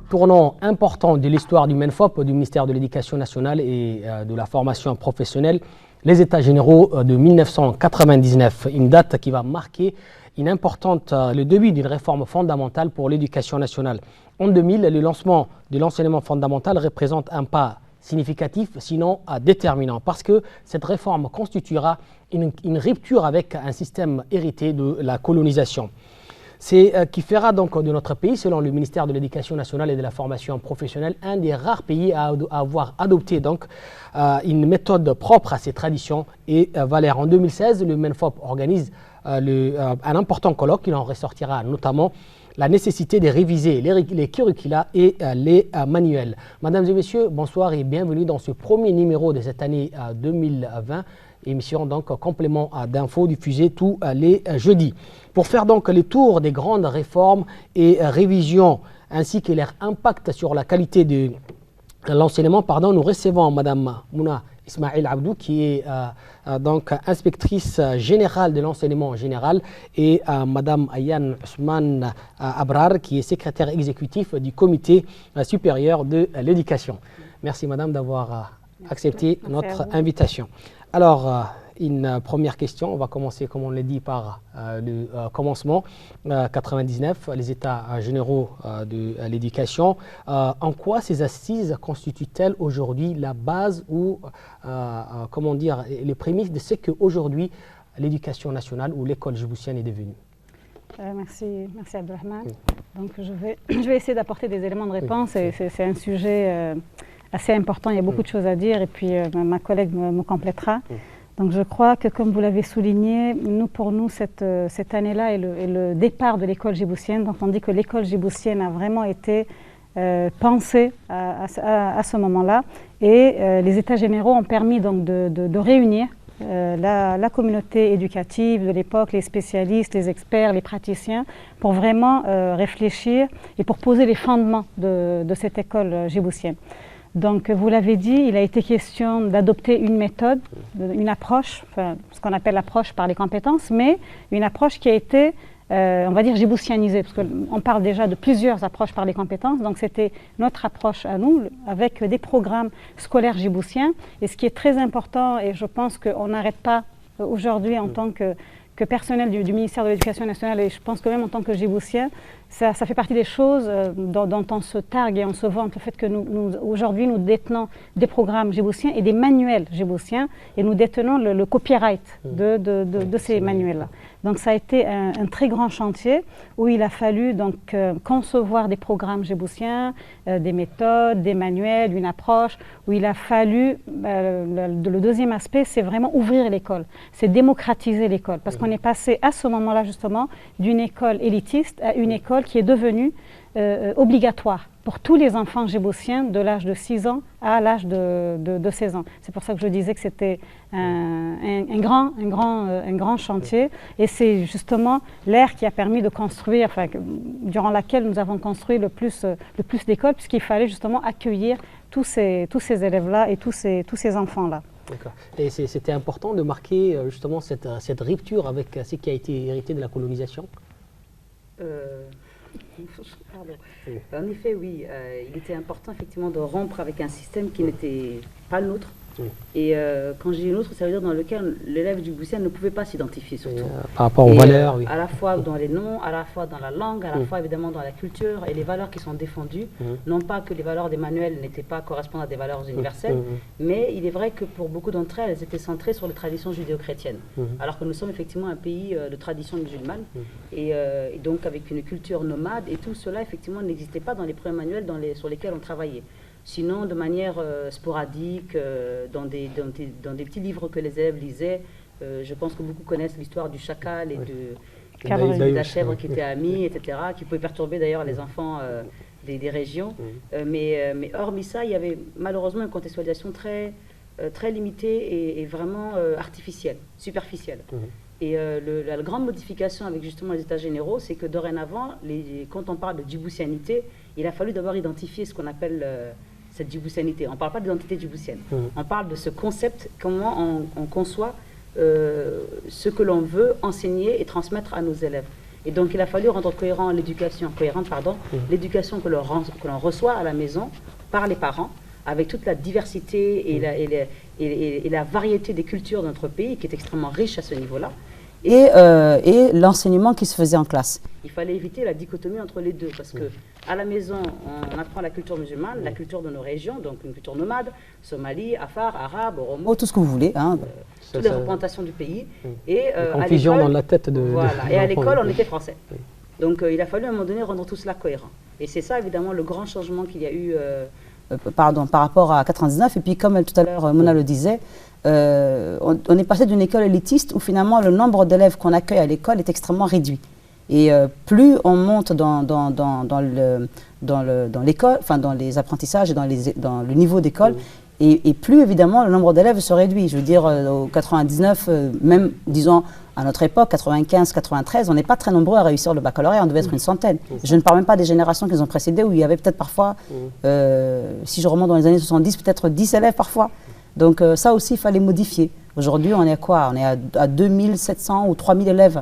tournant important de l'histoire du MENFOP, du ministère de l'Éducation nationale et de la formation professionnelle, les États généraux de 1999, une date qui va marquer le début d'une réforme fondamentale pour l'éducation nationale. En 2000, le lancement de l'enseignement fondamental représente un pas significatif, sinon déterminant, parce que cette réforme constituera une rupture avec un système hérité de la colonisation. C'est qui fera donc de notre pays, selon le ministère de l'Éducation nationale et de la formation professionnelle, un des rares pays à avoir adopté donc, une méthode propre à ses traditions et valeurs. En 2016, le MENFOP organise un important colloque. Il en ressortira notamment la nécessité de réviser les curricula et les manuels. Mesdames et messieurs, bonsoir et bienvenue dans ce premier numéro de cette année 2020. Émission donc complément d'infos diffusée tous les jeudis. Pour faire donc le tour des grandes réformes et révisions ainsi que leur impact sur la qualité de l'enseignement, nous recevons Madame Mouna Ismail Abdou qui est donc inspectrice générale de l'enseignement général et Madame Ayane Ousmane Abrar qui est secrétaire exécutif du comité supérieur de l'éducation. Merci Madame d'avoir accepté notre invitation. Alors, une première question, on va commencer, comme on l'a dit, par le commencement, 99, les États généraux de l'éducation. En quoi ces assises constituent-elles aujourd'hui la base ou, comment dire, les prémices de ce qu'aujourd'hui l'éducation nationale ou l'école djiboutienne est devenue? Merci Abdelrahman. Donc, je vais essayer d'apporter des éléments de réponse. C'est un sujet assez important, il y a beaucoup de choses à dire et puis ma collègue me complétera. Donc je crois que comme vous l'avez souligné, pour nous cette année-là est le départ de l'école djiboutienne. Donc on dit que l'école djiboutienne a vraiment été pensée à ce moment-là et les États généraux ont permis donc de réunir la communauté éducative de l'époque, les spécialistes, les experts, les praticiens, pour vraiment réfléchir et pour poser les fondements de cette école djiboutienne. Donc, vous l'avez dit, il a été question d'adopter une méthode, une approche, enfin, ce qu'on appelle l'approche par les compétences, mais une approche qui a été, on va dire, djiboutianisée, parce qu'on parle déjà de plusieurs approches par les compétences, donc c'était notre approche à nous, avec des programmes scolaires djiboutiens. Et ce qui est très important, et je pense qu'on n'arrête pas aujourd'hui en tant que personnel du ministère de l'Éducation nationale, et je pense que même en tant que djiboutien, ça fait partie des choses dont on se targue et on se vante, le fait que aujourd'hui nous détenons des programmes djiboutiens et des manuels djiboutiens et nous détenons le copyright de ces manuels-là. Donc ça a été un très grand chantier où il a fallu donc concevoir des programmes djiboutiens, des méthodes, des manuels, une approche, où il a fallu, le deuxième aspect, c'est vraiment ouvrir l'école, c'est démocratiser l'école, parce qu'on est passé à ce moment-là justement d'une école élitiste à une école qui est devenue obligatoire pour tous les enfants djiboutiens de l'âge de 6 ans à l'âge de 16 ans. C'est pour ça que je disais que c'était un grand chantier et c'est justement l'ère qui a permis de construire, durant laquelle nous avons construit le plus d'écoles, puisqu'il fallait justement accueillir tous ces élèves-là et tous ces enfants-là. D'accord. Et c'était important de marquer justement cette rupture avec ce qui a été hérité de la colonisation? Pardon. En effet, oui, il était important effectivement de rompre avec un système qui n'était pas le nôtre. Et quand je dis nôtre, ça veut dire dans lequel l'élève djiboutien ne pouvait pas s'identifier surtout. Par rapport aux valeurs, oui. À la fois dans les noms, à la fois dans la langue, à la fois évidemment dans la culture et les valeurs qui sont défendues. Non pas que les valeurs des manuels n'étaient pas correspondant à des valeurs universelles, mais il est vrai que pour beaucoup d'entre elles, elles étaient centrées sur les traditions judéo-chrétiennes. Alors que nous sommes effectivement un pays de tradition musulmane et donc avec une culture nomade et tout cela effectivement n'existait pas dans les premiers manuels sur lesquels on travaillait. Sinon, de manière sporadique, dans des petits livres que les élèves lisaient, je pense que beaucoup connaissent l'histoire du chacal et de la chèvre qui était amie, etc., qui pouvait perturber d'ailleurs les enfants des régions. Mais hormis ça, il y avait malheureusement une contextualisation très limitée et vraiment artificielle, superficielle. Et la grande modification avec justement les États généraux, c'est que dorénavant, quand on parle de djiboutianité, il a fallu d'abord identifier ce qu'on appelle cette djiboutianité. On ne parle pas d'identité djiboutienne. On parle de ce concept, comment on conçoit ce que l'on veut enseigner et transmettre à nos élèves. Et donc, il a fallu rendre cohérente l'éducation que l'on reçoit à la maison par les parents, avec toute la diversité et la variété des cultures de notre pays, qui est extrêmement riche à ce niveau-là. Et l'enseignement qui se faisait en classe. Il fallait éviter la dichotomie entre les deux, parce qu'à la maison, on apprend la culture musulmane, la culture de nos régions, donc une culture nomade, Somalie, Afar, Arabe, Oromo, tout ce que vous voulez. Hein. Toutes les représentations du pays. Et confusion dans la tête de... Voilà, et à l'école, on était français. Donc il a fallu à un moment donné rendre tout cela cohérent. Et c'est ça, évidemment, le grand changement qu'il y a eu... par rapport à 99, et puis comme tout à l'heure Mona le disait, on est passé d'une école élitiste où finalement le nombre d'élèves qu'on accueille à l'école est extrêmement réduit. Et plus on monte dans l'école, enfin dans les apprentissages et dans le niveau d'école, et plus évidemment le nombre d'élèves se réduit. Je veux dire, au 99, même disons à notre époque, 95, 93, on n'est pas très nombreux à réussir le baccalauréat, on devait être une centaine. Je ne parle même pas des générations qui nous ont précédées où il y avait peut-être parfois, si je remonte dans les années 70, peut-être 10 élèves parfois. Donc ça aussi, il fallait modifier. Aujourd'hui, on est à quoi? On est à 2700 ou 3000 élèves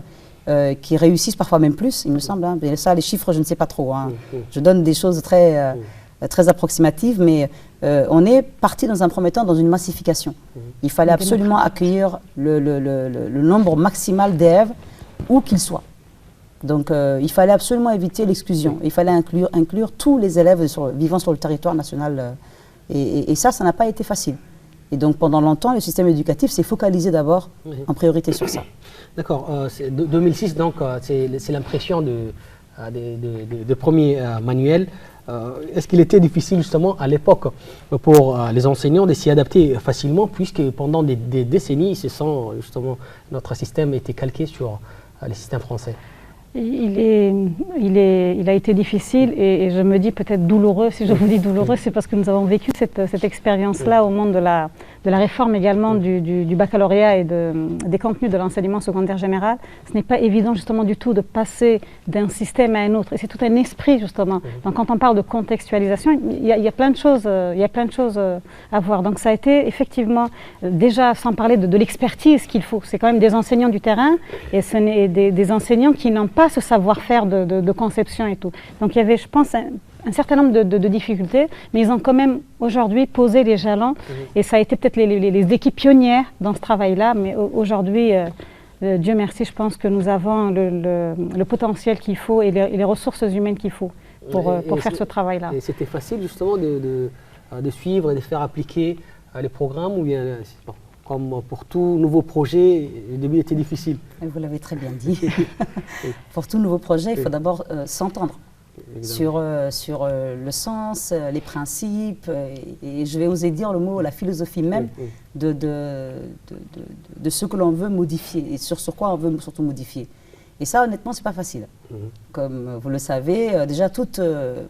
qui réussissent, parfois même plus, il me semble. Hein. Mais ça, les chiffres, je ne sais pas trop. Hein. Je donne des choses très approximatives, mais on est parti dans un premier temps dans une massification. Il fallait absolument accueillir le nombre maximal d'élèves, où qu'ils soient. Donc il fallait absolument éviter l'exclusion. Il fallait inclure tous les élèves vivant sur le territoire national. Et ça n'a pas été facile. Et donc pendant longtemps, le système éducatif s'est focalisé d'abord en priorité sur ça. D'accord. 2006, donc, c'est l'impression de premiers manuels. Est-ce qu'il était difficile justement à l'époque pour les enseignants de s'y adapter facilement, puisque pendant des décennies, justement, notre système était calqué sur les systèmes français? Il a été difficile et je me dis peut-être douloureux. Si je vous dis douloureux, c'est parce que nous avons vécu cette expérience-là au moment de la réforme également du baccalauréat et des contenus de l'enseignement secondaire général. Ce n'est pas évident justement du tout de passer d'un système à un autre. Et c'est tout un esprit justement. Donc quand on parle de contextualisation, il y a plein de choses, à voir. Donc ça a été effectivement, déjà sans parler de l'expertise qu'il faut. C'est quand même des enseignants du terrain et ce n'est des enseignants qui n'ont pas ce savoir-faire de conception et tout. Donc il y avait, je pense, un certain nombre de difficultés, mais ils ont quand même aujourd'hui posé les jalons et ça a été peut-être les équipes pionnières dans ce travail-là, mais aujourd'hui, Dieu merci, je pense que nous avons le potentiel qu'il faut et les ressources humaines qu'il faut pour faire ce travail-là. Et c'était facile justement de suivre et de faire appliquer les programmes, ou bien comme pour tout nouveau projet, le début était difficile? Vous l'avez très bien dit. Pour tout nouveau projet, il faut d'abord s'entendre sur le sens, les principes, et je vais oser dire le mot, la philosophie même de ce que l'on veut modifier et sur quoi on veut surtout modifier. Et ça, honnêtement, c'est pas facile. Comme vous le savez, déjà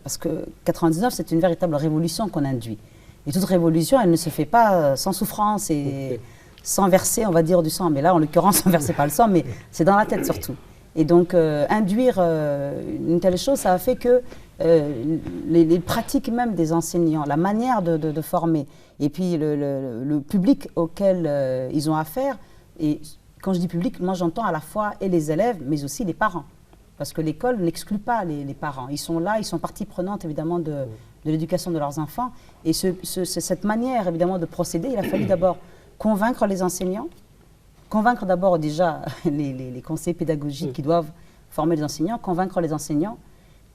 parce que 99, c'est une véritable révolution qu'on induit. Et toute révolution, elle ne se fait pas sans souffrance et sans verser, on va dire, du sang. Mais là, en l'occurrence, on ne versait pas le sang, mais c'est dans la tête surtout. Et donc, induire une telle chose, ça a fait que les pratiques même des enseignants, la manière de former, et puis le public auquel ils ont affaire, et quand je dis public, moi j'entends à la fois et les élèves, mais aussi les parents. Parce que l'école n'exclut pas les parents. Ils sont là, ils sont partie prenante évidemment de l'éducation de leurs enfants. Et cette manière évidemment de procéder, il a fallu d'abord convaincre les enseignants, convaincre d'abord déjà les conseils pédagogiques qui doivent former les enseignants, convaincre les enseignants.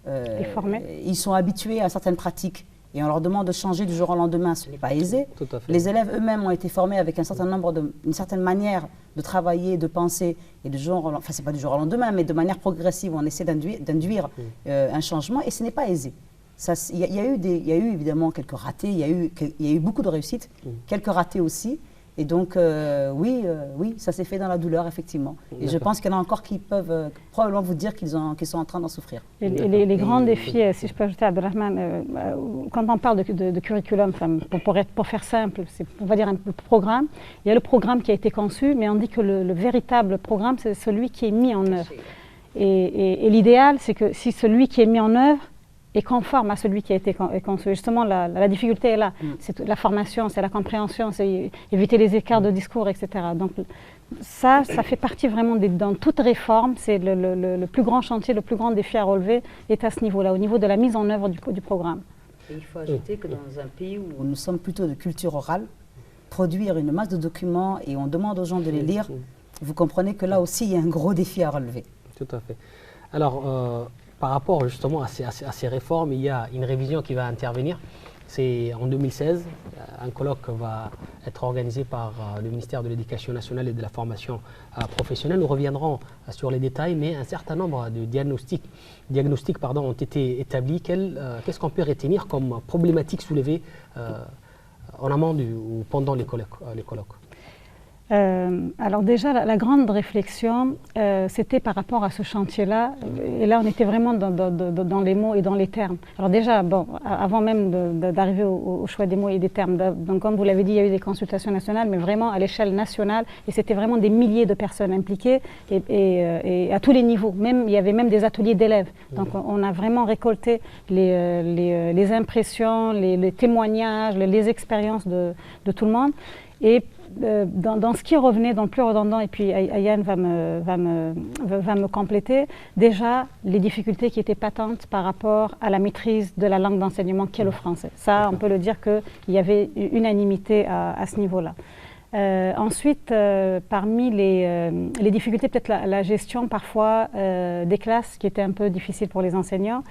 Les former. Ils sont habitués à certaines pratiques et on leur demande de changer du jour au lendemain, ce n'est pas aisé. Tout à fait. Les élèves eux-mêmes ont été formés avec une certaine manière de travailler, de penser, et enfin c'est pas du jour au lendemain, mais de manière progressive, on essaie d'induire un changement, et ce n'est pas aisé. Il y a eu évidemment quelques ratés, il y a eu beaucoup de réussites, quelques ratés aussi. Et donc, oui, ça s'est fait dans la douleur, effectivement. Et je pense qu'il y en a encore qui peuvent probablement vous dire qu'ils sont en train d'en souffrir. Les grands défis, si je peux ajouter, Abdelrahman, quand on parle de curriculum, pour faire simple, on va dire un programme, il y a le programme qui a été conçu, mais on dit que le véritable programme, c'est celui qui est mis en œuvre. Et l'idéal, c'est que si celui qui est mis en œuvre est conforme à celui qui a été conçu. Justement, la difficulté est là. C'est la formation, c'est la compréhension, c'est éviter les écarts de discours, etc. Donc ça fait partie vraiment dans toute réforme. C'est le plus grand chantier, le plus grand défi à relever est à ce niveau-là, au niveau de la mise en œuvre du programme. Et il faut ajouter que dans un pays où nous sommes plutôt de culture orale, produire une masse de documents et on demande aux gens de les lire, vous comprenez que là aussi, il y a un gros défi à relever. Tout à fait. Alors, par rapport justement à ces réformes, il y a une révision qui va intervenir. C'est en 2016, un colloque va être organisé par le ministère de l'Éducation nationale et de la formation professionnelle. Nous reviendrons sur les détails, mais un certain nombre de diagnostics ont été établis. Qu'est-ce qu'on peut retenir comme problématique soulevée en amont ou pendant les colloques? Alors déjà, la grande réflexion, c'était par rapport à ce chantier-là. Et là, on était vraiment dans les mots et dans les termes. Alors déjà, bon, avant même d'arriver au choix des mots et des termes, donc comme vous l'avez dit, il y a eu des consultations nationales, mais vraiment à l'échelle nationale. Et c'était vraiment des milliers de personnes impliquées et à tous les niveaux. Il y avait même des ateliers d'élèves. Donc on a vraiment récolté les impressions, les témoignages, les expériences de tout le monde. Et dans ce qui revenait, dans le plus redondant, et puis Ayane va me compléter, déjà les difficultés qui étaient patentes par rapport à la maîtrise de la langue d'enseignement qu'est le français. Ça, on peut le dire qu'il y avait unanimité à ce niveau-là. Ensuite, parmi les difficultés, peut-être la gestion parfois des classes qui était un peu difficile pour les enseignants,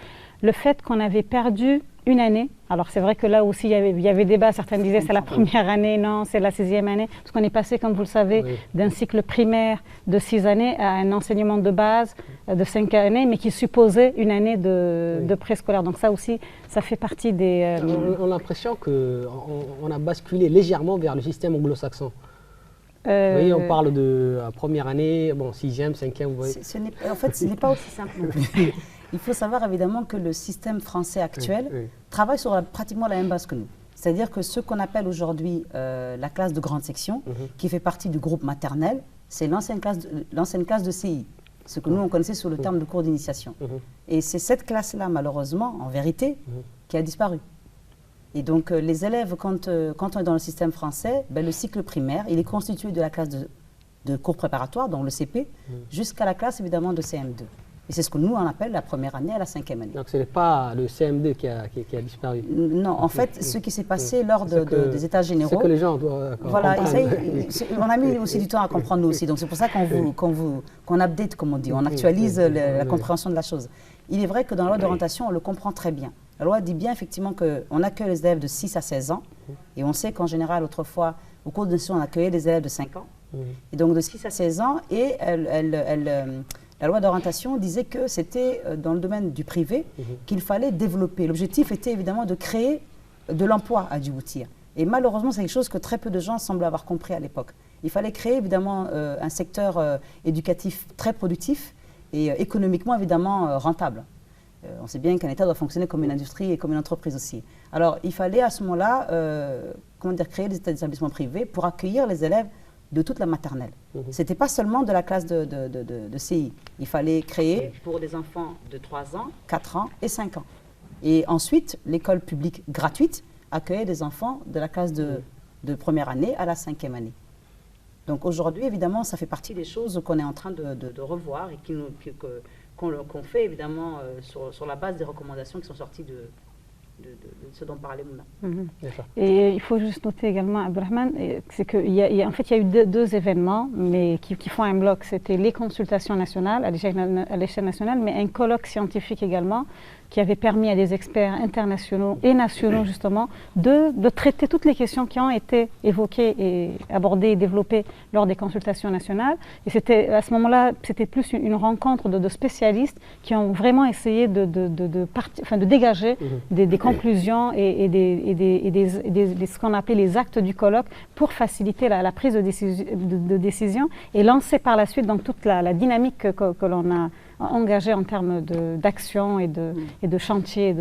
le fait qu'on avait perdu une année. Alors c'est vrai que là aussi il y avait débat, certains disaient c'est la première année, non c'est la 6e année, parce qu'on est passé, comme vous le savez, d'un cycle primaire de 6 années à un enseignement de base de 5 années, mais qui supposait une année de préscolaire. Donc ça aussi, ça fait partie des... On a l'impression qu'on a basculé légèrement vers le système anglo-saxon. Vous voyez, on parle de première année, bon, 6e, 5e, vous voyez. En fait, ce n'est pas aussi simple non plus. Il faut savoir évidemment que le système français actuel travaille sur pratiquement la même base que nous. C'est-à-dire que ce qu'on appelle aujourd'hui la classe de grande section, qui fait partie du groupe maternel, c'est l'ancienne classe de CI, ce que nous on connaissait sous le terme de cours d'initiation. Et c'est cette classe-là, malheureusement, en vérité, qui a disparu. Et donc les élèves, quand on est dans le système français, le cycle primaire, il est constitué de la classe de cours préparatoire, donc le CP, jusqu'à la classe évidemment de CM2. Et c'est ce que nous, on appelle la première année à la 5e année. Donc ce n'est pas le CM2 qui a disparu. Non, en fait, ce qui s'est passé lors des États généraux... C'est que les gens doivent voilà, on a mis aussi du temps à comprendre nous aussi. Donc c'est pour ça qu'on update, comme on dit, on actualise la compréhension de la chose. Il est vrai que dans la loi d'orientation, on le comprend très bien. La loi dit bien effectivement qu'on accueille les élèves de 6 à 16 ans. Et on sait qu'en général, autrefois, au cours de l'institution, on accueillait les élèves de 5 ans. Et donc de 6 à 16 ans, et la loi d'orientation disait que c'était dans le domaine du privé qu'il fallait développer. L'objectif était évidemment de créer de l'emploi à Djibouti. Et malheureusement, c'est quelque chose que très peu de gens semblent avoir compris à l'époque. Il fallait créer évidemment un secteur éducatif très productif et économiquement évidemment rentable. On sait bien qu'un État doit fonctionner comme une industrie et comme une entreprise aussi. Alors il fallait à ce moment-là créer des établissements privés pour accueillir les élèves de toute la maternelle. Ce n'était pas seulement de la classe de CI. Il fallait créer... Pour des enfants de 3 ans, 4 ans et 5 ans. Et ensuite, l'école publique gratuite accueillait des enfants de la classe de première année à la 5e année. Donc aujourd'hui, évidemment, ça fait partie des choses qu'on est en train de revoir et qu'on fait évidemment sur la base des recommandations qui sont sorties de ce dont parlait Mouna. Et il faut juste noter également, Abdelrahman, c'est qu'il y a eu deux événements mais qui font un bloc. C'était les consultations nationales à l'échelle nationale, mais un colloque scientifique également qui avait permis à des experts internationaux et nationaux justement de traiter toutes les questions qui ont été évoquées et abordées et développées lors des consultations nationales. Et c'était à ce moment-là, c'était plus une rencontre de spécialistes qui ont vraiment essayé de dégager des conclusions et ce qu'on appelait les actes du colloque pour faciliter la prise de décision et lancer par la suite donc toute la dynamique que l'on a engagé en termes d'action et de chantier.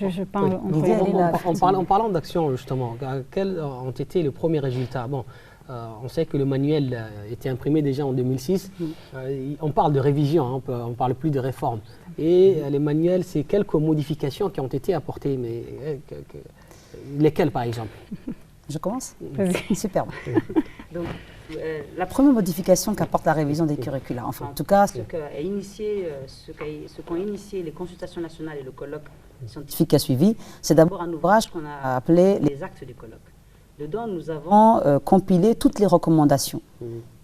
En parlant d'action, justement, quels ont été les premiers résultats? Bon, On sait que le manuel était imprimé déjà en 2006. On parle de révision, hein, on ne parle plus de réforme. Et les manuels, c'est quelques modifications qui ont été apportées. Mais lesquelles, par exemple? Je commence? Superbe. Donc, la première modification qu'apporte la révision des curricula, enfin, en tout cas, ce qu'ont initié les consultations nationales et le colloque scientifique a suivi, c'est d'abord un ouvrage qu'on a appelé les actes du colloque. Dedans, nous avons compilé toutes les recommandations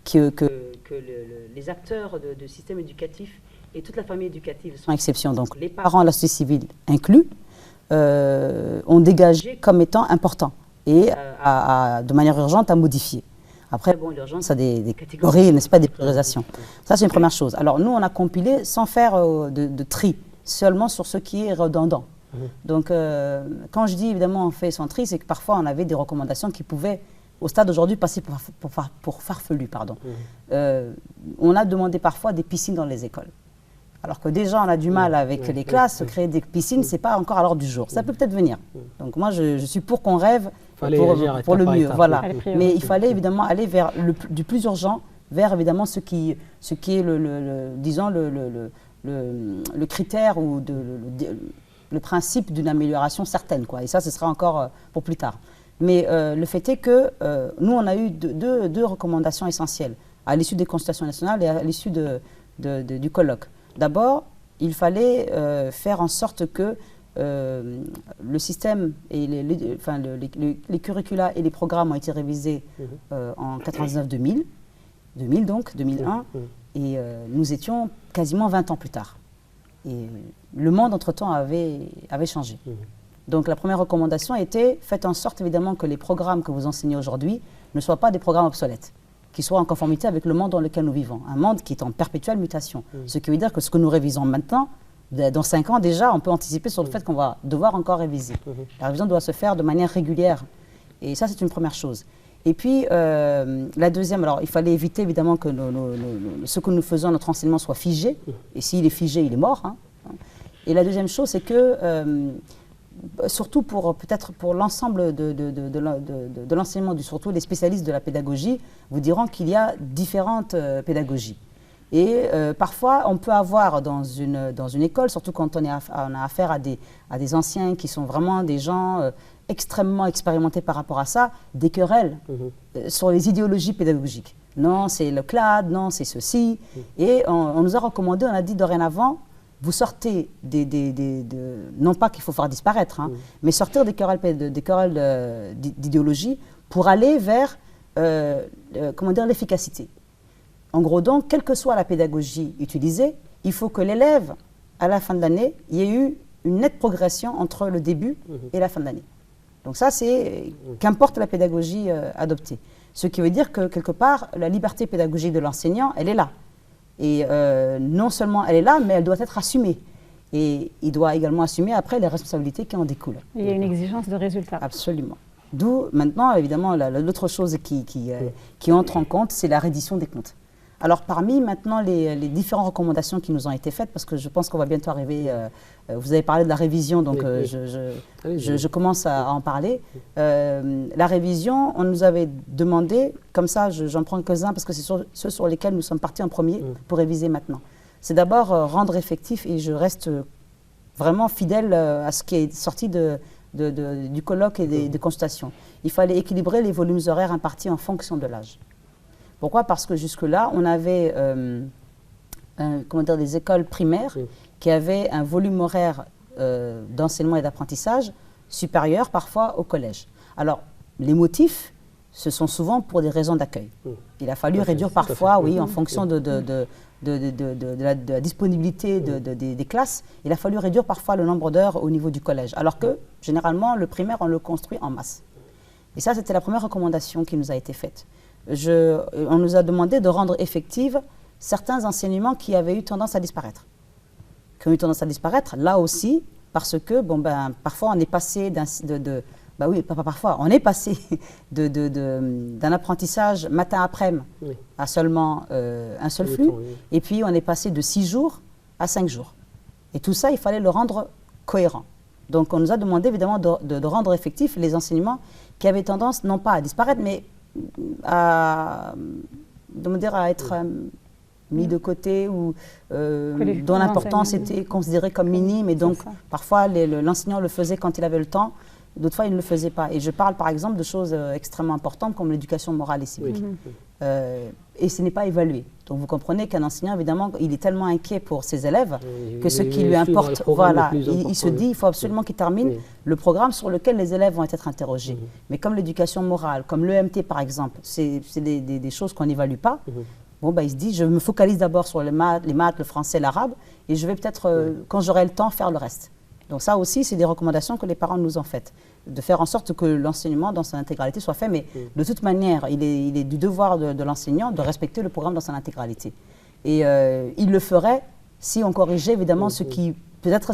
que les acteurs de système éducatif et toute la famille éducative, sans exception, donc les parents, la société civile inclus, ont dégagé comme étant important et de manière urgente à modifier. Après, bon, l'urgence a des catégories, n'est-ce pas, des priorisations. Ça, c'est une première chose. Alors, nous, on a compilé sans faire de tri, seulement sur ce qui est redondant. Donc, quand je dis, évidemment, on fait son tri, c'est que parfois, on avait des recommandations qui pouvaient, au stade d'aujourd'hui, passer pour farfelues. On a demandé parfois des piscines dans les écoles. Alors que déjà, on a du mal avec les classes, créer des piscines, ce n'est pas encore à l'ordre du jour. Ça peut peut-être venir. Donc moi, je suis pour qu'on rêve pour le mieux. Voilà. Mais il fallait évidemment aller vers du plus urgent, vers évidemment ce qui est disons le critère ou le principe d'une amélioration certaine, quoi. Et ça, ce sera encore pour plus tard. Mais le fait est que nous, on a eu deux recommandations essentielles à l'issue des consultations nationales et à l'issue du colloque. D'abord, il fallait faire en sorte que le système et les curricula et les programmes ont été révisés en 99-2000, 2001, et nous étions quasiment 20 ans plus tard. Et le monde, entre-temps, avait changé. Donc la première recommandation était, faites en sorte évidemment que les programmes que vous enseignez aujourd'hui ne soient pas des programmes obsolètes, qui soient en conformité avec le monde dans lequel nous vivons, un monde qui est en perpétuelle mutation. Ce qui veut dire que ce que nous révisons maintenant, dans 5 ans déjà, on peut anticiper sur le fait qu'on va devoir encore réviser. La révision doit se faire de manière régulière. Et ça, c'est une première chose. Et puis, la deuxième, alors il fallait éviter évidemment que ce que nous faisons, notre enseignement soit figé. Et s'il est figé, il est mort. Hein. Et la deuxième chose, c'est que, surtout peut-être pour l'ensemble de l'enseignement, surtout les spécialistes de la pédagogie, vous diront qu'il y a différentes pédagogies. Et parfois, on peut avoir dans une école, surtout quand on a affaire à des anciens qui sont vraiment des gens extrêmement expérimentés par rapport à ça, des querelles sur les idéologies pédagogiques. Non, c'est le CLAD, non, c'est ceci. Et on nous a recommandé, on a dit dorénavant, vous sortez non pas qu'il faut faire disparaître, hein, mais sortir des querelles d'idéologie pour aller vers l'efficacité. En gros, donc, quelle que soit la pédagogie utilisée, il faut que l'élève, à la fin de l'année, il y ait eu une nette progression entre le début et la fin de l'année. Donc ça, c'est qu'importe la pédagogie adoptée. Ce qui veut dire que, quelque part, la liberté pédagogique de l'enseignant, elle est là. Et non seulement elle est là, mais elle doit être assumée. Et il doit également assumer après les responsabilités qui en découlent. Il y a une exigence de résultat. Absolument. D'où, maintenant, évidemment, l'autre chose qui entre en compte, c'est la reddition des comptes. Alors, parmi maintenant les différentes recommandations qui nous ont été faites, parce que je pense qu'on va bientôt arriver, vous avez parlé de la révision, donc je commence à en parler. La révision, on nous avait demandé, comme ça j'en prends quelques-uns, parce que c'est ceux sur lesquels nous sommes partis en premier pour réviser maintenant. C'est d'abord rendre effectif, et je reste vraiment fidèle à ce qui est sorti du colloque et des consultations. Il fallait équilibrer les volumes horaires impartis en fonction de l'âge. Pourquoi? Parce que jusque-là, on avait des écoles primaires qui avaient un volume horaire d'enseignement et d'apprentissage supérieur parfois au collège. Alors, les motifs, ce sont souvent pour des raisons d'accueil. Il a fallu réduire parfois, oui, en fonction de la disponibilité des classes, il a fallu réduire parfois le nombre d'heures au niveau du collège. Alors que, généralement, le primaire, on le construit en masse. Et ça, c'était la première recommandation qui nous a été faite. On nous a demandé de rendre effectives certains enseignements qui avaient eu tendance à disparaître. Qui ont eu tendance à disparaître, là aussi, parce que, parfois, on est passé on est passé d'un apprentissage matin-après-midi à seulement un seul flux, et puis on est passé de 6 jours à 5 jours. Et tout ça, il fallait le rendre cohérent. Donc, on nous a demandé, évidemment, de rendre effectifs les enseignements qui avaient tendance, non pas à disparaître, mais à être mis de côté ou dont l'importance était considérée comme minime. Et donc, parfois, l'enseignant le faisait quand il avait le temps. D'autres fois, il ne le faisait pas. Et je parle, par exemple, de choses extrêmement importantes comme l'éducation morale et civique. Et ce n'est pas évalué. Donc, vous comprenez qu'un enseignant, évidemment, il est tellement inquiet pour ses élèves que ce qui lui importe, voilà, il se dit, il faut absolument qu'il termine le programme sur lequel les élèves vont être interrogés. Mais comme l'éducation morale, comme l'EMT, par exemple, c'est des choses qu'on n'évalue pas. Bon, il se dit, je me focalise d'abord sur les maths, le français, l'arabe, et je vais peut-être, quand j'aurai le temps, faire le reste. Donc ça aussi, c'est des recommandations que les parents nous ont faites, de faire en sorte que l'enseignement dans son intégralité soit fait, mais de toute manière, il est du devoir de l'enseignant de respecter le programme dans son intégralité. Et il le ferait si on corrigeait évidemment ce qui, peut-être,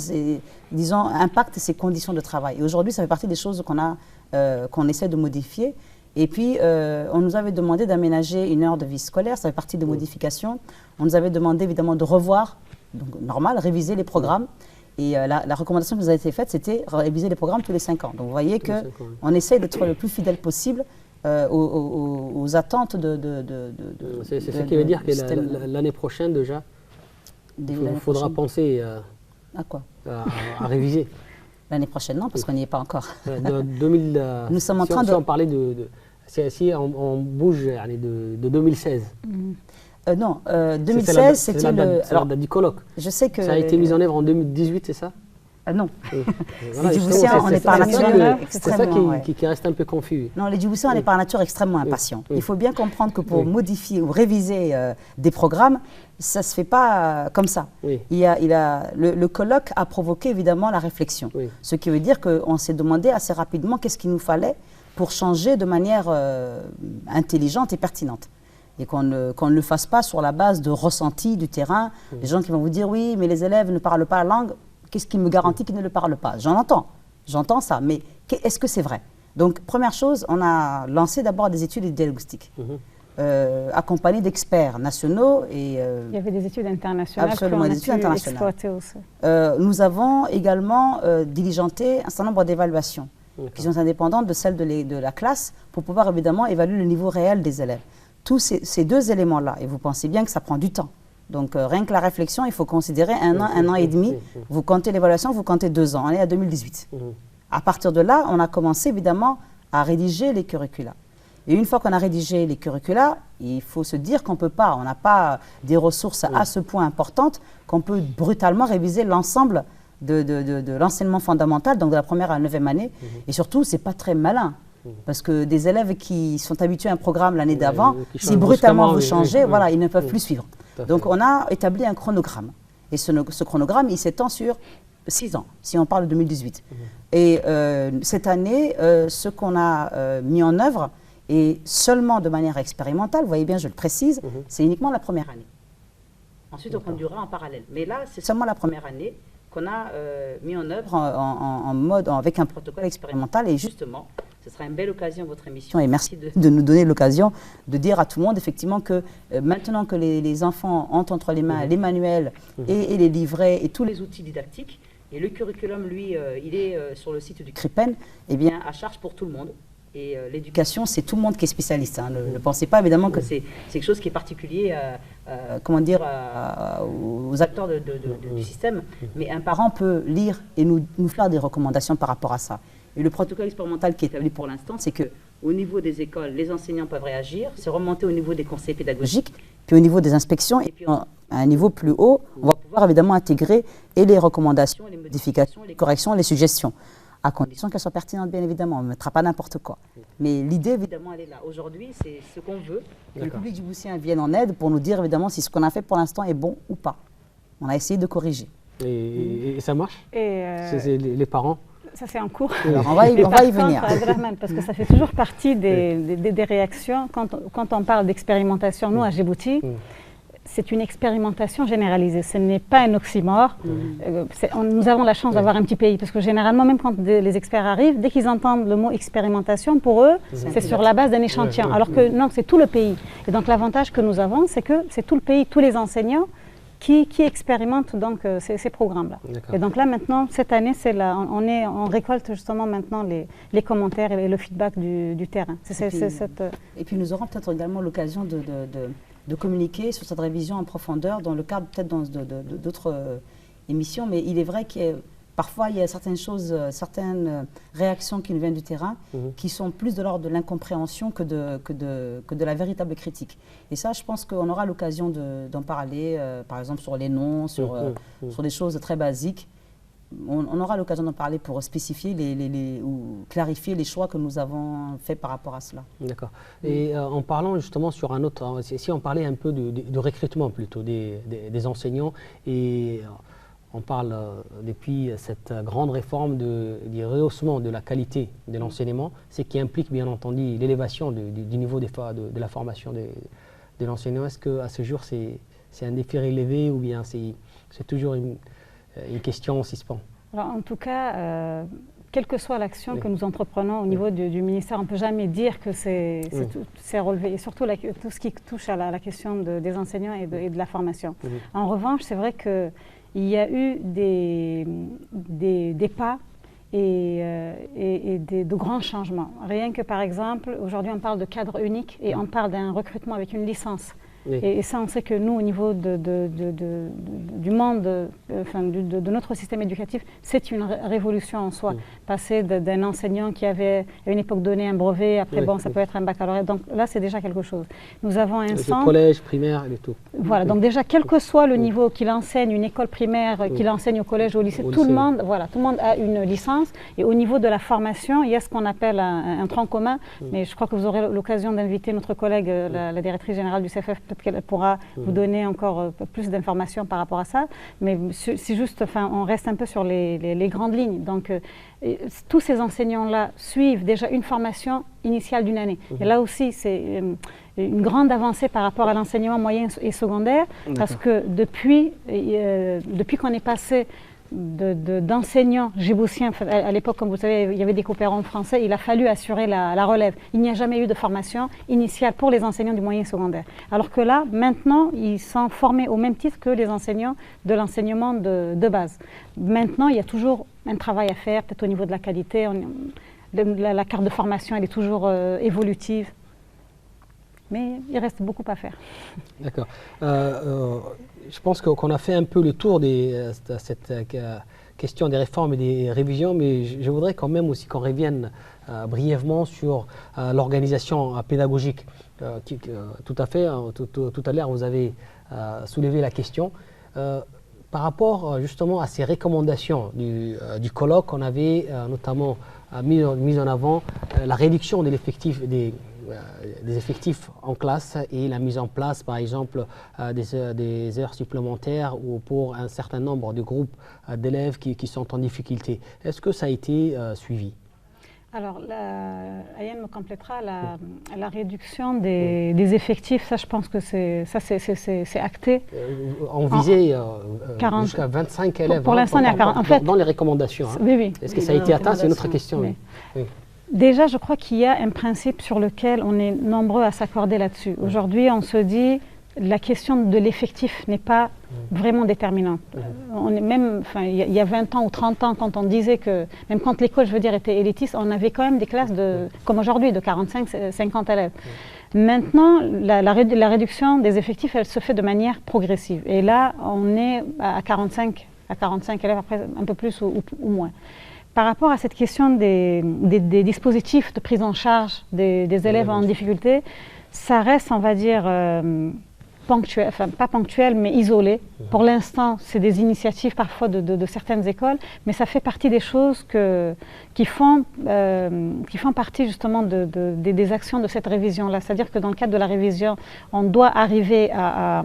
disons, impacte ses conditions de travail. Et aujourd'hui, ça fait partie des choses qu'on essaie de modifier. Et puis, on nous avait demandé d'aménager une heure de vie scolaire, ça fait partie des modifications. On nous avait demandé évidemment de revoir, donc normal, réviser les programmes. Et la recommandation qui nous a été faite, c'était réviser les programmes tous les 5 ans. Donc vous voyez qu'on essaie d'être le plus fidèle possible aux attentes de c'est ça qui veut dire que l'année prochaine déjà, il faudra penser à quoi? À réviser. L'année prochaine, non, parce qu'on n'y est pas encore. Nous sommes en train de... Si on parlait si on bouge de 2016. Non, 2016, c'était le... C'est la date du colloque. Je sais que... Ça a été mis en œuvre en 2018, c'est ça? Non. Voilà, les Djiboutiens, on est par nature extrêmement... C'est ça qui reste un peu confus. Non, les Djiboutiens, on est par nature extrêmement impatients. Il faut bien comprendre que pour modifier ou réviser des programmes, ça ne se fait pas comme ça. Le colloque a provoqué évidemment la réflexion. Ce qui veut dire qu'on s'est demandé assez rapidement qu'est-ce qu'il nous fallait pour changer de manière intelligente et pertinente. Et qu'on ne le fasse pas sur la base de ressenti du terrain. Les gens qui vont vous dire, oui, mais les élèves ne parlent pas la langue, qu'est-ce qui me garantit qu'ils ne le parlent pas? J'entends ça, mais est-ce que c'est vrai? Donc, première chose, on a lancé d'abord des études diagnostiques, accompagnées d'experts nationaux. Et, il y avait des études internationales. Absolument, des études internationales. Aussi. Nous avons également diligenté un certain nombre d'évaluations qui sont indépendantes de celles de la classe pour pouvoir évidemment évaluer le niveau réel des élèves. Tous ces deux éléments-là, et vous pensez bien que ça prend du temps. Donc, rien que la réflexion, il faut considérer un an et demi. Vous comptez l'évaluation, vous comptez 2 ans. On est à 2018. À partir de là, on a commencé évidemment à rédiger les curricula. Et une fois qu'on a rédigé les curricula, il faut se dire qu'on ne peut pas, on n'a pas des ressources à ce point importantes qu'on peut brutalement réviser l'ensemble de l'enseignement fondamental, donc de la première à la 9e année. Et surtout, ce n'est pas très malin. Parce que des élèves qui sont habitués à un programme l'année d'avant, si brutalement vous changez, voilà, ils ne peuvent plus suivre. Donc on a établi un chronogramme. Et ce chronogramme, il s'étend sur 6 ans, si on parle de 2018. Et cette année, ce qu'on a mis en œuvre, et seulement de manière expérimentale, vous voyez bien, je le précise, c'est uniquement la première année. Ensuite, on conduira en parallèle. Mais là, c'est seulement la première année qu'on a mis en œuvre en mode, avec un protocole expérimental. Et justement, ce sera une belle occasion, votre émission, et merci de nous donner l'occasion de dire à tout le monde, effectivement, que maintenant que les enfants ont entre les mains les manuels et les livrets et tous les outils didactiques, et le curriculum, lui, il est sur le site du CRIPEN, eh bien, à charge pour tout le monde. Et l'éducation, c'est tout le monde qui est spécialiste. Hein. Ne pensez pas, évidemment, que c'est quelque chose qui est particulier comment dire, aux acteurs du système. Mais un parent peut lire et nous faire des recommandations par rapport à ça. Et le protocole expérimental qui est établi pour l'instant, c'est qu'au niveau des écoles, les enseignants peuvent réagir, c'est remonté au niveau des conseils pédagogiques, puis au niveau des inspections, et puis à un niveau plus haut, on va pouvoir évidemment intégrer et les recommandations, les modifications, les corrections, les suggestions, à condition qu'elles soient pertinentes, bien évidemment. On ne mettra pas n'importe quoi. Mais l'idée, évidemment, elle est là. Aujourd'hui, c'est ce qu'on veut, que le public djiboutien vienne en aide pour nous dire, évidemment, si ce qu'on a fait pour l'instant est bon ou pas. On a essayé de corriger. Et ça marche? C'est les parents? Ça, c'est en cours. Alors, on va y venir. Parce que ça fait toujours partie des réactions. Quand on parle d'expérimentation, nous, à Djibouti, c'est une expérimentation généralisée. Ce n'est pas un oxymore. Nous avons la chance d'avoir un petit pays. Parce que généralement, même quand les experts arrivent, dès qu'ils entendent le mot expérimentation, pour eux, c'est sur la base d'un échantillon. Alors que non, c'est tout le pays. Et donc, l'avantage que nous avons, c'est que c'est tout le pays, tous les enseignants qui expérimentent donc ces programmes-là. Et donc là, maintenant, cette année, on récolte justement maintenant les commentaires et le feedback du terrain. Et puis nous aurons peut-être également l'occasion de communiquer sur cette révision en profondeur dans le cadre peut-être d'autres émissions, mais il est vrai que parfois il y a certaines choses, certaines réactions qui nous viennent du terrain qui sont plus de l'ordre de l'incompréhension que de la véritable critique. Et ça, je pense qu'on aura l'occasion d'en parler, par exemple sur les noms, sur des choses très basiques. On aura l'occasion d'en parler pour spécifier ou clarifier les choix que nous avons faits par rapport à cela. D'accord. Et en parlant justement sur un autre, si on parlait un peu de recrutement plutôt des enseignants, et on parle depuis cette grande réforme du rehaussement de la qualité de l'enseignement, ce qui implique bien entendu l'élévation du niveau de la formation de l'enseignant. Est-ce qu'à ce jour c'est un défi relevé ou bien c'est toujours une question en suspens? Alors, en tout cas, quelle que soit l'action que nous entreprenons au niveau du ministère, on ne peut jamais dire que c'est relevé. Et surtout tout ce qui touche à la question des enseignants et de la formation. En revanche, c'est vrai qu'il y a eu des pas et de grands changements. Rien que par exemple, aujourd'hui on parle de cadre unique et on parle d'un recrutement avec une licence. Oui. Et ça, on sait que nous, au niveau du monde, de notre système éducatif, c'est une révolution en soi. Passer d'un enseignant qui avait, à une époque donnée, un brevet, après, bon, ça peut être un baccalauréat. Donc là, c'est déjà quelque chose. Nous avons un centre... collège, primaire et tout. Voilà, donc déjà, quel que soit le niveau qu'il enseigne, une école primaire, qu'il enseigne au collège, au lycée, tout le monde a une licence. Et au niveau de la formation, il y a ce qu'on appelle un tronc commun. Mais je crois que vous aurez l'occasion d'inviter notre collègue, la directrice générale du CFF, peut-être qu'elle pourra vous donner encore plus d'informations par rapport à ça. Mais c'est juste, on reste un peu sur les grandes lignes. Donc, tous ces enseignants-là suivent déjà une formation initiale d'une année. Et là aussi, c'est une grande avancée par rapport à l'enseignement moyen et secondaire, parce que depuis qu'on est passé d'enseignants djiboutiens, à l'époque, comme vous savez, il y avait des coopérants français, il a fallu assurer la relève. Il n'y a jamais eu de formation initiale pour les enseignants du moyen et secondaire. Alors que là, maintenant, ils sont formés au même titre que les enseignants de l'enseignement de base. Maintenant, il y a toujours un travail à faire, peut-être au niveau de la qualité. La carte de formation, elle est toujours évolutive. Mais il reste beaucoup à faire. D'accord. Je pense qu'on a fait un peu le tour de cette question des réformes et des révisions, mais je voudrais quand même aussi qu'on revienne brièvement sur l'organisation pédagogique. Tout à fait, tout à l'heure vous avez soulevé la question. Par rapport justement à ces recommandations du colloque, on avait notamment mis en avant la réduction de l'effectif des effectifs en classe et la mise en place, par exemple, des heures supplémentaires ou pour un certain nombre de groupes d'élèves qui sont en difficulté. Est-ce que ça a été suivi? Alors, Ayane me complétera la réduction des effectifs. Ça, je pense que c'est acté. On visait jusqu'à 25 élèves pour l'instant, il y a 40. En fait, dans les recommandations. Hein. Oui. Est-ce que ça a été atteint? C'est une autre question. Oui. Oui. Déjà, je crois qu'il y a un principe sur lequel on est nombreux à s'accorder là-dessus. Aujourd'hui, on se dit la question de l'effectif n'est pas vraiment déterminante. Il y a 20 ans ou 30 ans, quand on disait que, même quand l'école, je veux dire, était élitiste, on avait quand même des classes comme aujourd'hui, de 45-50 élèves. Maintenant, la réduction des effectifs, elle se fait de manière progressive. Et là, on est à 45 élèves, après un peu plus ou moins. Par rapport à cette question des dispositifs de prise en charge des élèves en difficulté, ça reste, on va dire, ponctuel, enfin pas ponctuel, mais isolé. Pour l'instant, c'est des initiatives parfois de certaines écoles, mais ça fait partie des choses qui font partie justement des actions de cette révision-là. C'est-à-dire que dans le cadre de la révision, on doit arriver à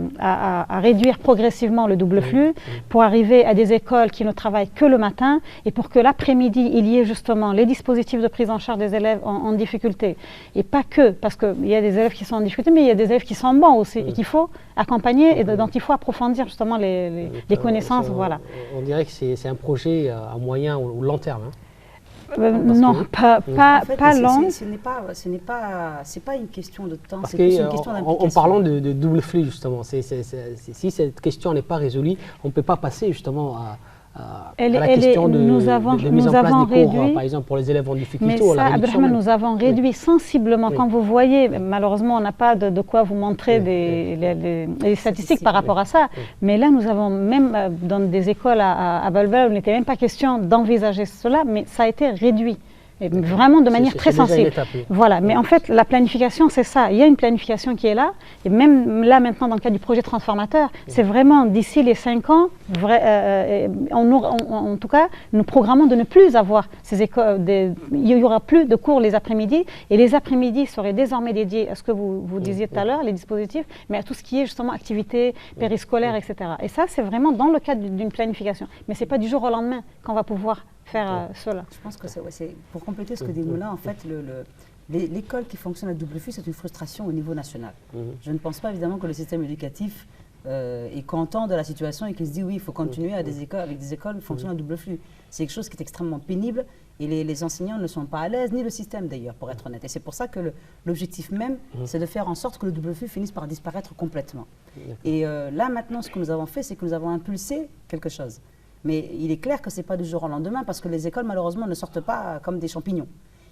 réduire progressivement le double flux pour arriver à des écoles qui ne travaillent que le matin et pour que l'après-midi, il y ait justement les dispositifs de prise en charge des élèves en difficulté. Et pas que, parce qu'il y a des élèves qui sont en difficulté, mais il y a des élèves qui sont bons aussi et qu'il faut accompagner et dont il faut approfondir justement les connaissances. Voilà. On dirait que c'est un projet à moyen ou long terme. Hein. Non, pas long. C'est pas une question de temps, Parce c'est plus une question d'implication. en parlant de double flux, justement, si cette question n'est pas résolue, on ne peut pas passer justement à la question de mise en place des cours, par exemple, pour les élèves en difficulté. Mais ça, Abdelrahman, nous avons réduit sensiblement. Quand vous voyez, malheureusement, on n'a pas de quoi vous montrer les statistiques par rapport à ça. Mais là, nous avons même dans des écoles à Balbala, il n'était même pas question d'envisager cela, mais ça a été réduit. Et vraiment de manière très sensible. Voilà, mais en fait, la planification, c'est ça. Il y a une planification qui est là. Et même là, maintenant, dans le cadre du projet transformateur, c'est vraiment d'ici les 5 ans, en tout cas, nous programmons de ne plus avoir ces écoles. Il n'y aura plus de cours les après-midi. Et les après-midi seraient désormais dédiés à ce que vous disiez tout à l'heure, les dispositifs, mais à tout ce qui est justement activités périscolaires, etc. Et ça, c'est vraiment dans le cadre d'une planification. Mais ce n'est pas du jour au lendemain qu'on va pouvoir faire cela. Je pense que c'est pour compléter ce que dit Mouna, en fait, l'école qui fonctionne à double flux, c'est une frustration au niveau national. Je ne pense pas évidemment que le système éducatif est content de la situation et qu'il se dit oui, il faut continuer avec des écoles qui fonctionnent à double flux. C'est quelque chose qui est extrêmement pénible et les enseignants ne sont pas à l'aise, ni le système d'ailleurs, pour être honnête. Et c'est pour ça que l'objectif même, c'est de faire en sorte que le double flux finisse par disparaître complètement. Et là maintenant, ce que nous avons fait, c'est que nous avons impulsé quelque chose. Mais il est clair que ce n'est pas du jour au lendemain parce que les écoles, malheureusement, ne sortent pas comme des champignons.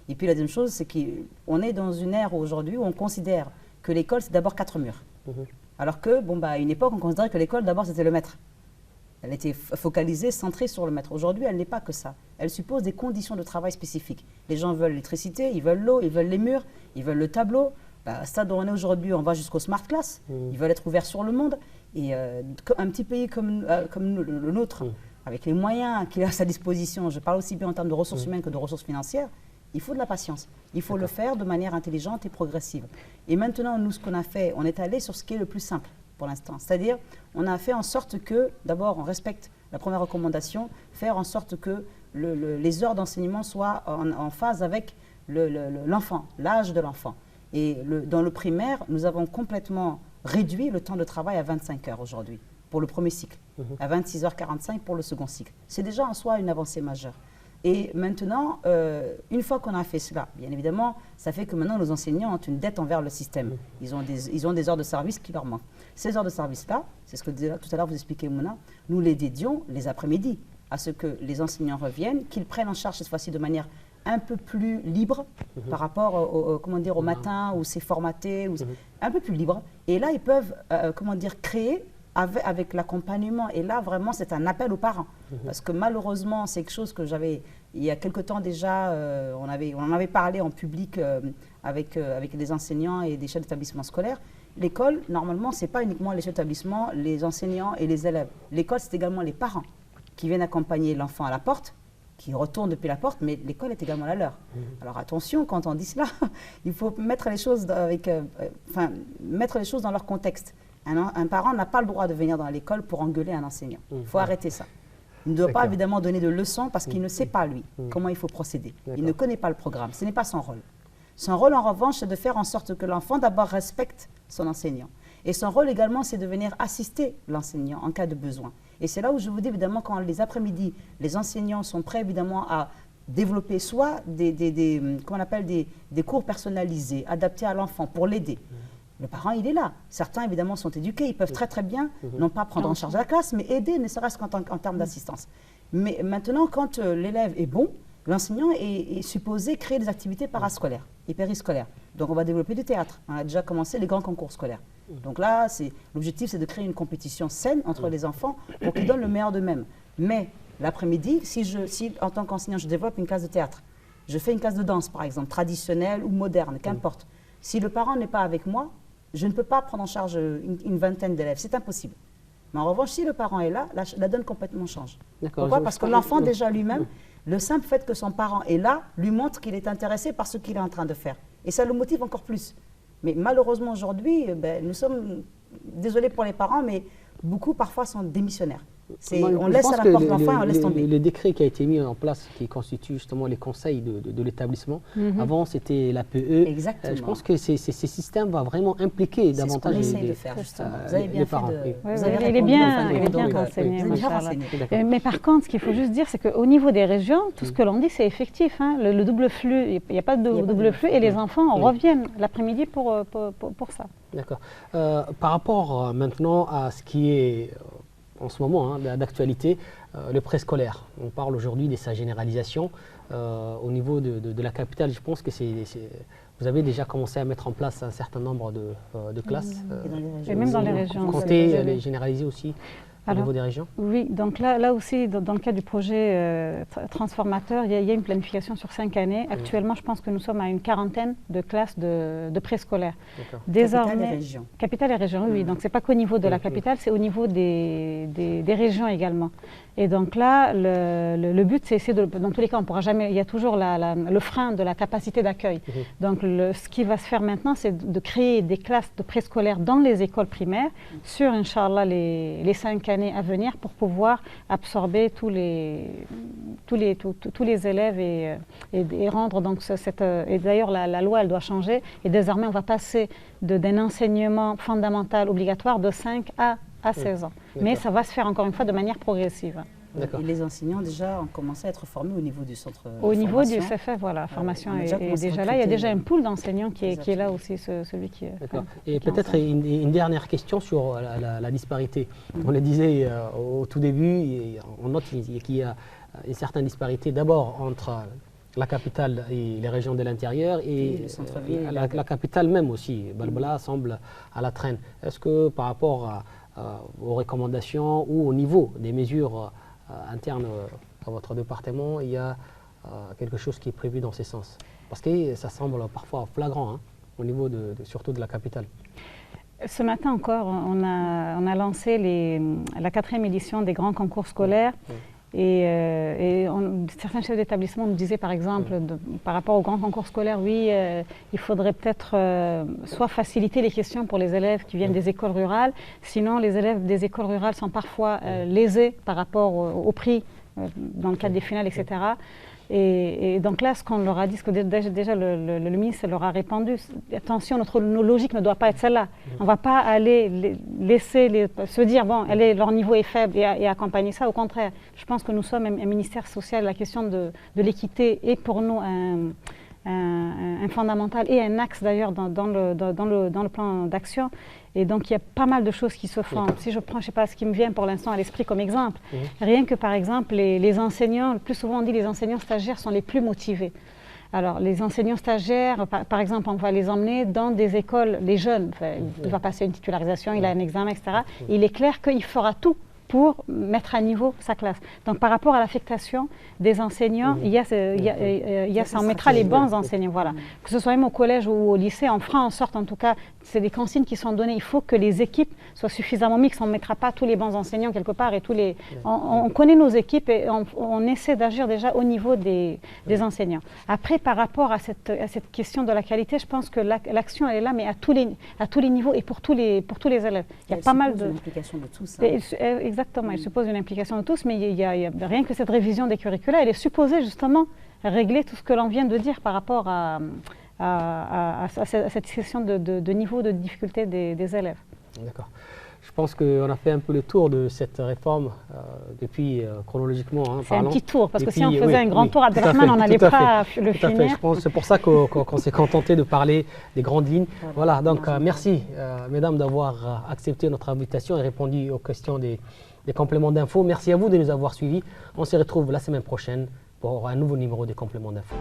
Et puis la deuxième chose, c'est qu'on est dans une ère aujourd'hui où on considère que l'école, c'est d'abord 4 murs. Alors que, à une époque, on considérait que l'école, d'abord, c'était le maître. Elle était focalisée, centrée sur le maître. Aujourd'hui, elle n'est pas que ça. Elle suppose des conditions de travail spécifiques. Les gens veulent l'électricité, ils veulent l'eau, ils veulent les murs, ils veulent le tableau. À ce stade où on est aujourd'hui, on va jusqu'au smart class. Ils veulent être ouverts sur le monde. Et un petit pays comme le nôtre, avec les moyens qu'il a à sa disposition, je parle aussi bien en termes de ressources humaines que de ressources financières, il faut de la patience. Il faut le faire de manière intelligente et progressive. Et maintenant, nous, ce qu'on a fait, on est allé sur ce qui est le plus simple pour l'instant. C'est-à-dire, on a fait en sorte que, d'abord, on respecte la première recommandation, faire en sorte que les heures d'enseignement soient en phase avec l'enfant, l'âge de l'enfant. Et dans le primaire, nous avons complètement réduit le temps de travail à 25 heures aujourd'hui, pour le premier cycle, à 26h45 pour le second cycle. C'est déjà en soi une avancée majeure. Et maintenant, une fois qu'on a fait cela, bien évidemment, ça fait que maintenant nos enseignants ont une dette envers le système. Ils ont des heures de service qui leur manquent. Ces heures de service-là, c'est ce que tout à l'heure vous expliquez, Mouna, nous les dédions les après-midi à ce que les enseignants reviennent, qu'ils prennent en charge cette fois-ci de manière un peu plus libre par rapport au matin où c'est formaté, un peu plus libre. Et là, ils peuvent créer avec l'accompagnement. Et là, vraiment, c'est un appel aux parents. Parce que malheureusement, c'est quelque chose que j'avais, il y a quelque temps déjà, on en avait parlé en public avec des enseignants et des chefs d'établissement scolaire. L'école, normalement, ce n'est pas uniquement les chefs d'établissement, les enseignants et les élèves. L'école, c'est également les parents qui viennent accompagner l'enfant à la porte, qui retournent depuis la porte, mais l'école est également la leur. Alors attention, quand on dit cela, il faut mettre les choses dans leur contexte. Un parent n'a pas le droit de venir dans l'école pour engueuler un enseignant. Il faut arrêter ça. Il ne doit pas évidemment donner de leçons parce qu'il ne sait pas, lui, comment il faut procéder. Il ne connaît pas le programme. Ce n'est pas son rôle. Son rôle, en revanche, c'est de faire en sorte que l'enfant, d'abord, respecte son enseignant. Et son rôle également, c'est de venir assister l'enseignant en cas de besoin. Et c'est là où je vous dis, évidemment, quand les après-midi, les enseignants sont prêts, évidemment, à développer soit des cours personnalisés, adaptés à l'enfant pour l'aider. Le parent, il est là. Certains, évidemment, sont éduqués. Ils peuvent très, très bien, non pas prendre en charge la classe, mais aider, ne serait-ce qu'en termes d'assistance. Mais maintenant, quand l'élève est bon, l'enseignant est supposé créer des activités parascolaires et périscolaires. Donc, on va développer du théâtre. On a déjà commencé les grands concours scolaires. Donc là, l'objectif, c'est de créer une compétition saine entre les enfants pour qu'ils donnent le meilleur d'eux-mêmes. Mais l'après-midi, si en tant qu'enseignant, je développe une classe de théâtre, je fais une classe de danse, par exemple, traditionnelle ou moderne, qu'importe. Si le parent n'est pas avec moi, je ne peux pas prendre en charge une vingtaine d'élèves. C'est impossible. Mais en revanche, si le parent est là, la donne complètement change. Pourquoi ? Parce que l'enfant, déjà lui-même, le simple fait que son parent est là, lui montre qu'il est intéressé par ce qu'il est en train de faire. Et ça le motive encore plus. Mais malheureusement, aujourd'hui, nous sommes, désolés pour les parents, mais beaucoup parfois sont démissionnaires. On laisse à la porte l'enfant et on laisse tomber. Le décret qui a été mis en place, qui constitue justement les conseils de l'établissement, avant c'était l'APE. Exactement. Je pense que ces systèmes vont vraiment impliquer davantage de faire, justement. Vous avez bien fait de... Il est bien renseigné. Mais par contre, ce qu'il faut juste dire, c'est qu'au niveau des régions, tout ce que l'on dit, c'est effectif. Le double flux, il n'y a pas de double flux et les enfants reviennent l'après-midi pour ça. D'accord. Par rapport maintenant à ce qui est en ce moment d'actualité, le préscolaire. On parle aujourd'hui de sa généralisation au niveau de la capitale. Je pense que vous avez déjà commencé à mettre en place un certain nombre de classes. Et même dans les régions. Vous comptez les généraliser aussi au niveau des régions? Oui, donc là aussi, dans le cadre du projet transformateur, il y a une planification sur 5 années. Actuellement, je pense que nous sommes à une quarantaine de classes de préscolaires. Capitale et région. Capitale et région, oui. Donc, ce n'est pas qu'au niveau de la capitale, c'est au niveau des régions également. Et donc là, le but, c'est dans tous les cas, on pourra jamais, il y a toujours le frein de la capacité d'accueil. Donc, ce qui va se faire maintenant, c'est de créer des classes de préscolaires dans les écoles primaires sur, Inch'Allah, les 5 années à venir pour pouvoir absorber tous les élèves et rendre donc et d'ailleurs la loi elle doit changer et désormais on va passer d'un enseignement fondamental obligatoire de 5 à 16 ans. Mais ça va se faire encore une fois de manière progressive. Et les enseignants déjà ont commencé à être formés au niveau du centre de formation. Au niveau du CFF, voilà, la formation est déjà là. Il y a déjà un pool d'enseignants qui est là aussi, celui qui est... D'accord. Et peut-être une dernière question sur la disparité. On le disait au tout début, on note qu'il y a une certaine disparité d'abord entre la capitale et les régions de l'intérieur et la capitale même aussi. Balbala semble à la traîne. Est-ce que par rapport aux recommandations ou au niveau des mesures interne à votre département, il y a quelque chose qui est prévu dans ce sens? Parce que ça semble parfois flagrant au niveau surtout de la capitale. Ce matin encore, on a lancé la 4e édition des grands concours scolaires. Et certains chefs d'établissement nous disaient par exemple, par rapport aux grands concours scolaires, oui, il faudrait peut-être soit faciliter les questions pour les élèves qui viennent des écoles rurales, sinon les élèves des écoles rurales sont parfois lésés par rapport au prix dans le cadre des finales, etc. Et donc là, ce qu'on leur a dit, ce que déjà le ministre leur a répondu, attention, nos logiques ne doit pas être celle-là. On ne va pas aller laisser se dire, bon, leur niveau est faible et accompagner ça. Au contraire, je pense que nous sommes un ministère social, la question de l'équité est pour nous un fondamental et un axe d'ailleurs dans le plan d'action. Et donc, il y a pas mal de choses qui se font. Si je prends, je ne sais pas, ce qui me vient pour l'instant à l'esprit comme exemple, rien que par exemple, les enseignants, le plus souvent on dit les enseignants stagiaires sont les plus motivés. Alors, les enseignants stagiaires, par exemple, on va les emmener dans des écoles, les jeunes, il va passer une titularisation, il a un examen, etc. Et il est clair qu'il fera tout pour mettre à niveau sa classe. Donc, par rapport à l'affectation des enseignants, il y a ça, on mettra les bons enseignants, voilà. Que ce soit même au collège ou au lycée, on fera en sorte, en tout cas, c'est des consignes qui sont données. Il faut que les équipes soient suffisamment mixtes. On ne mettra pas tous les bons enseignants quelque part et tous les... On connaît nos équipes et on essaie d'agir déjà au niveau des enseignants. Après, par rapport à cette question de la qualité, je pense que l'action, elle est là, mais à tous les niveaux et pour tous les élèves. Il y a pas mal de... l'implication de tous. Exactement, il suppose une implication de tous, mais il y a rien que cette révision des curricula, elle est supposée justement régler tout ce que l'on vient de dire par rapport à cette question de niveau de difficulté des élèves. D'accord. Je pense qu'on a fait un peu le tour de cette réforme depuis chronologiquement. C'est un petit tour, parce que si on faisait un grand tour, Abdelrahman, on n'allait pas le finir. Je pense que c'est pour ça qu'on s'est contenté de parler des grandes lignes. Voilà, donc merci mesdames d'avoir accepté notre invitation et répondu aux questions des compléments d'infos. Merci à vous de nous avoir suivis. On se retrouve la semaine prochaine pour un nouveau numéro des compléments d'infos.